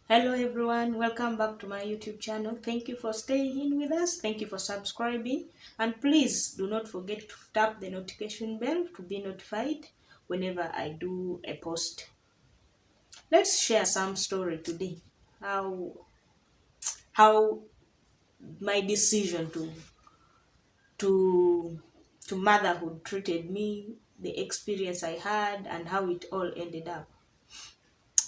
Hello everyone, welcome back to my YouTube channel. Thank you for staying in with us. Thank you for subscribing. And please do not forget to tap the notification bell to be notified whenever I do a post. Let's share some story today. How my decision to to motherhood treated me, the experience I had and how it all ended up.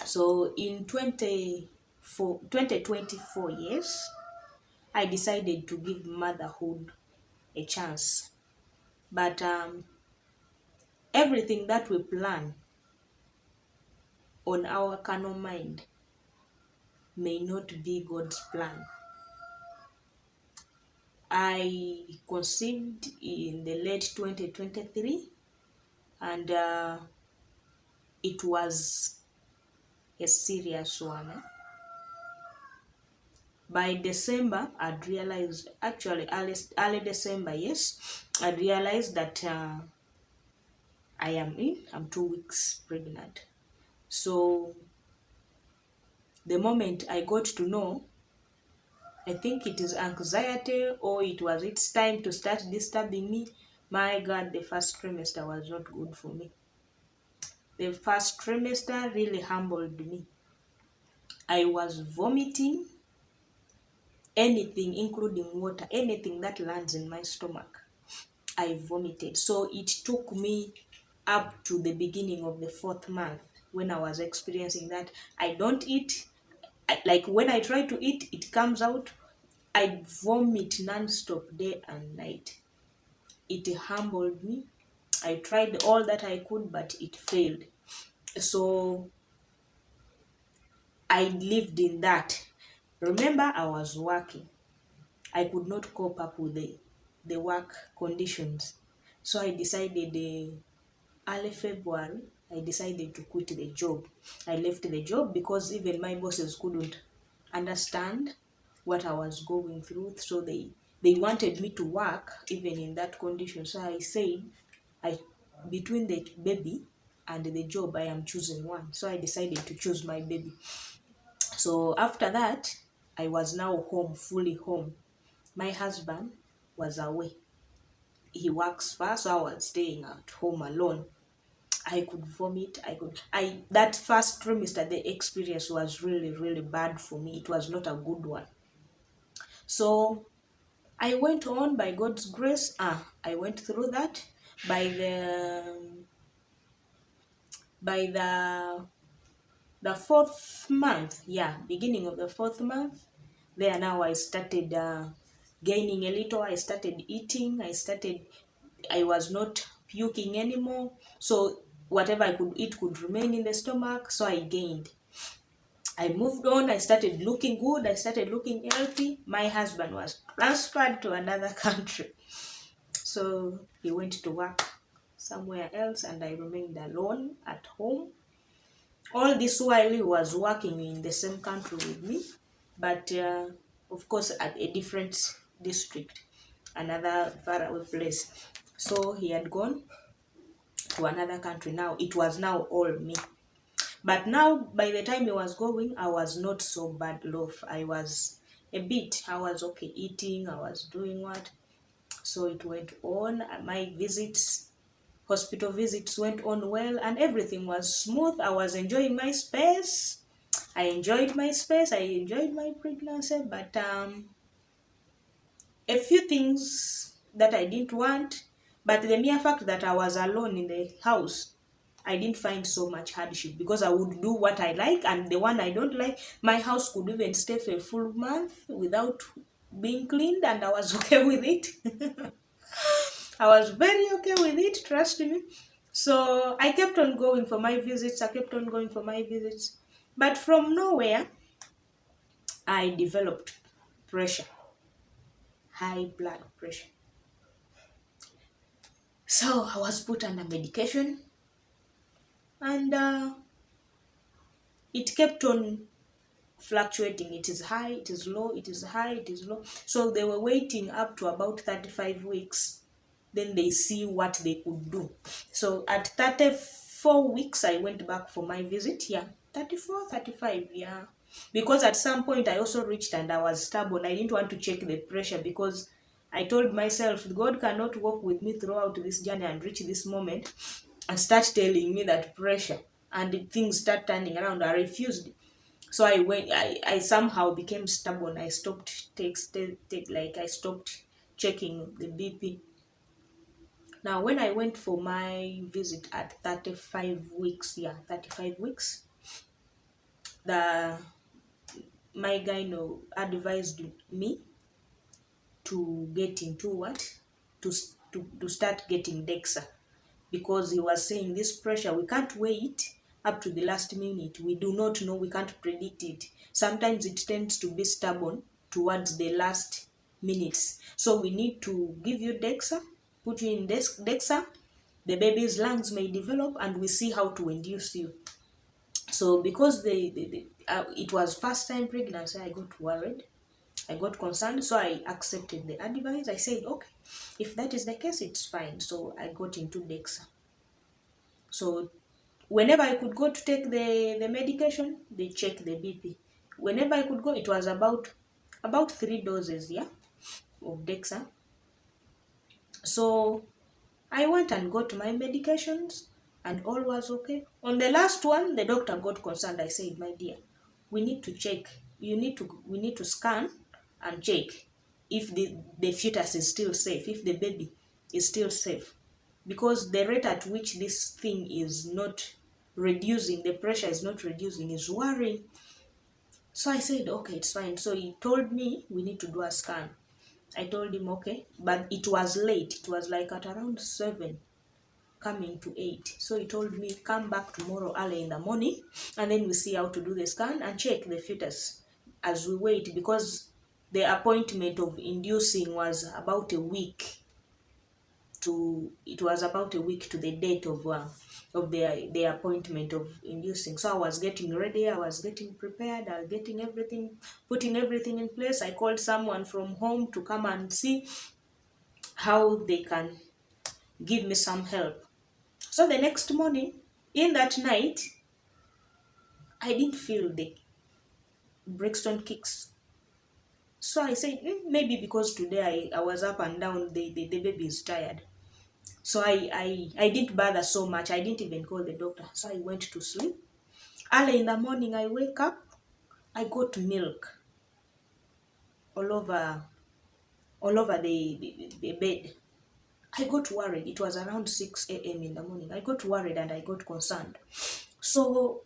So in 2024 years, I decided to give motherhood a chance. But everything that we plan on our carnal mind may not be God's plan. I conceived in the late 2023, and it was a serious one. By December, I'd realized, actually early December, yes, I realized that I'm 2 weeks pregnant. So the moment I got to know, I think it is anxiety or it was its time to start disturbing me. My God, the first trimester was not good for me. The first trimester really humbled me. I was vomiting anything, including water, anything that lands in my stomach. I vomited. So it took me up to the beginning of the 4th month when I was experiencing that. I don't eat. Like when I try to eat, it comes out. I vomit non-stop day and night. It humbled me. I tried all that I could, but it failed. So I lived in that. Remember, I was working. I could not cope up with the work conditions. So I decided early February, I decided to quit the job. I left the job because even my bosses couldn't understand what I was going through. So they wanted me to work even in that condition. So I said, I between the baby and the job, I am choosing one. So I decided to choose my baby. So after that, I was now home, fully home. My husband was away. He works far, so I was staying at home alone. I could vomit. I that first trimester, the experience was really, really bad for me. It was not a good one. So I went on by God's grace. I went through that by the 4th month. Yeah, beginning of the 4th month. There now I started gaining a little. I started eating. I was not puking anymore. So whatever I could eat could remain in the stomach. So I gained. I moved on. I started looking good. I started looking healthy. My husband was transferred to another country. So he went to work somewhere else, and I remained alone at home. All this while he was working in the same country with me, but of course at a different district, another faraway place. So he had gone to another country. Now it was now all me. But now, by the time he was going, I was not so bad off. I was okay eating, I was doing what. So it went on. My visits, hospital visits went on well, and everything was smooth. I was enjoying my space. I enjoyed my space. I enjoyed my pregnancy, but a few things that I didn't want, but the mere fact that I was alone in the house, I didn't find so much hardship because I would do what I like, and the one I don't like, my house could even stay for a full month without being cleaned, and I was okay with it. I was very okay with it, trust me. So I kept on going for my visits. I kept on going for my visits. But from nowhere, I developed pressure, high blood pressure. So I was put under medication, and it kept on fluctuating. It is high, it is low, it is high, it is low. So they were waiting up to about 35 weeks. Then they see what they could do. So at 34 weeks, I went back for my visit. Yeah, 34, 35, yeah. Because at some point I also reached and I was stubborn. I didn't want to check the pressure because I told myself God cannot walk with me throughout this journey and reach this moment and start telling me that pressure and things start turning around. I refused. So I somehow became stubborn. I stopped I stopped checking the BP. Now when I went for my visit at 35 weeks, yeah, 35 weeks, the my gyno advised me to get into what? To start getting DEXA, because he was saying this pressure, we can't wait up to the last minute. We do not know, we can't predict it. Sometimes it tends to be stubborn towards the last minutes. So we need to give you DEXA, put you in DEXA, the baby's lungs may develop, and we see how to induce you. So because it was first time pregnancy, I got worried. I got concerned, so I accepted the advice. I said, okay, if that is the case, it's fine. So I got into DEXA. So whenever I could go to take the medication, they check the BP. Whenever I could go, it was about 3 doses, yeah, of DEXA. So I went and got my medications and all was okay. On the last one, the doctor got concerned. I said, my dear, we need to check. We need to scan and check if the fetus is still safe, if the baby is still safe. Because the rate at which this thing is not reducing, the pressure is not reducing, is worrying. So I said, okay, it's fine. So he told me we need to do a scan. I told him, okay, but it was late. It was like at around 7, coming to 8. So he told me, come back tomorrow early in the morning, and then we see how to do the scan and check the fetus as we wait, because the appointment of inducing was about a week to the date of the appointment of inducing. So I was getting ready, I was getting prepared, I was getting everything, putting everything in place. I called someone from home to come and see how they can give me some help. So the next morning, in that night, I didn't feel the Brixton kicks. So I said, maybe because today I was up and down, the baby is tired. So I didn't bother so much. I didn't even call the doctor. So I went to sleep. Early in the morning, I wake up. I got milk all over the bed. I got worried. It was around 6 a.m. in the morning. I got worried and I got concerned. So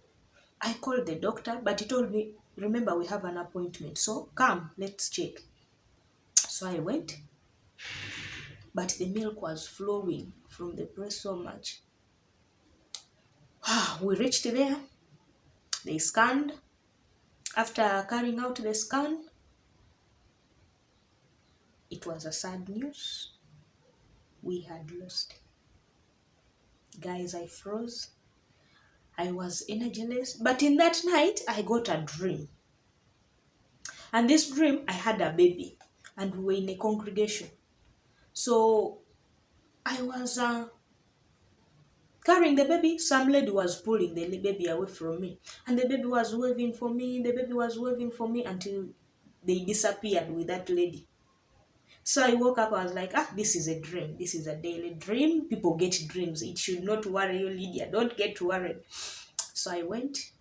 I called the doctor, but he told me, remember, we have an appointment. So come, let's check. So I went, but the milk was flowing from the breast so much. We reached there. They scanned. After carrying out the scan, it was a sad news. We had lost. Guys, I froze. I was energyless. But in that night, I got a dream. And this dream, I had a baby. And we were in a congregation. So I was carrying the baby. Some lady was pulling the baby away from me. And the baby was waving for me. The baby was waving for me until they disappeared with that lady. So I woke up, I was like, this is a dream. This is a daily dream. People get dreams. It should not worry you, Lydia. Don't get worried. So I went.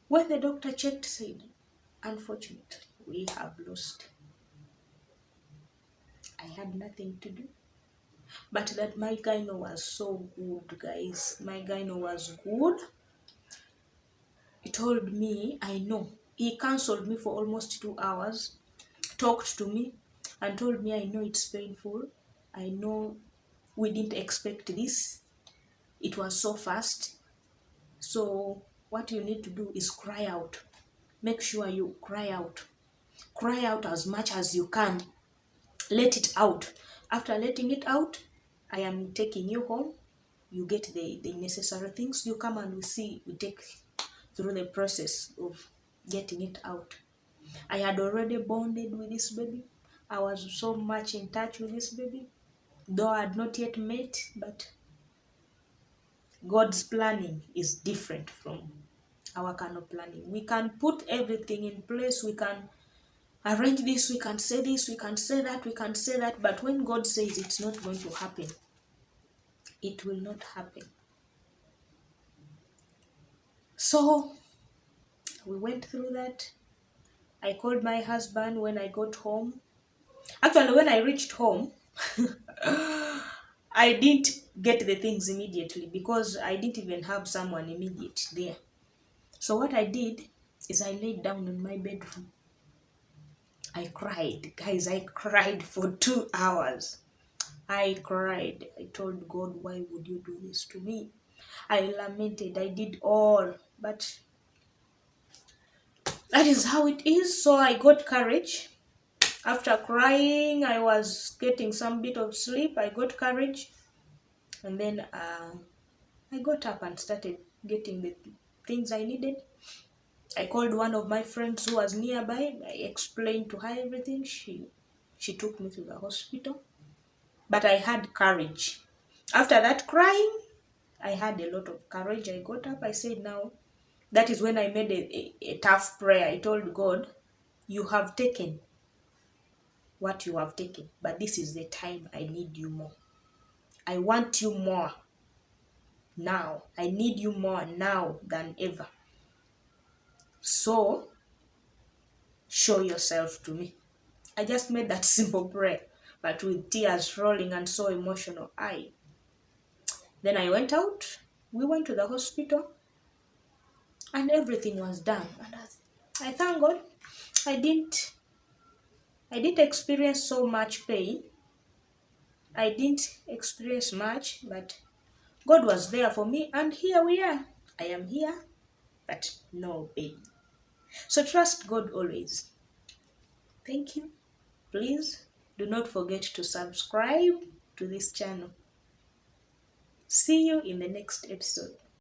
When the doctor checked, said, unfortunately, we have lost. I had nothing to do. But that my gyno was so good, guys. My gyno was good. He told me, I know. He counseled me for almost 2 hours, talked to me, and told me, I know it's painful. I know we didn't expect this. It was so fast. So what you need to do is cry out. Make sure you cry out. Cry out as much as you can. Let it out. After letting it out, I am taking you home. You get the necessary things. You come and we take through the process of getting it out. I had already bonded with this baby. I was so much in touch with this baby. Though I had not yet met, but God's planning is different from our carnal planning. We can put everything in place, we can arrange this, we can say this, we can say that, we can say that, but when God says it's not going to happen, it will not happen. So we went through that. I called my husband when I got home. Actually, when I reached home, I didn't get the things immediately because I didn't even have someone immediate there. So what I did is I laid down in my bedroom. I cried. Guys, I cried for 2 hours. I cried. I told God, why would you do this to me? I lamented. I did all. But that is how it is. So I got courage. After crying, I was getting some bit of sleep. I got courage. And then I got up and started getting the things I needed. I called one of my friends who was nearby. I explained to her everything. She took me to the hospital. But I had courage. After that crying, I had a lot of courage. I got up. I said, now, that is when I made a tough prayer. I told God, you have taken what you have taken, but this is the time I need you more. I want you more now. I need you more now than ever. So, show yourself to me. I just made that simple prayer, but with tears rolling and so emotional. Then I went out. We went to the hospital, and everything was done. And I thank God. I didn't experience so much pain. I didn't experience much, but God was there for me, and here we are. I am here, but no pain. So trust God always. Thank you. Please do not forget to subscribe to this channel. See you in the next episode.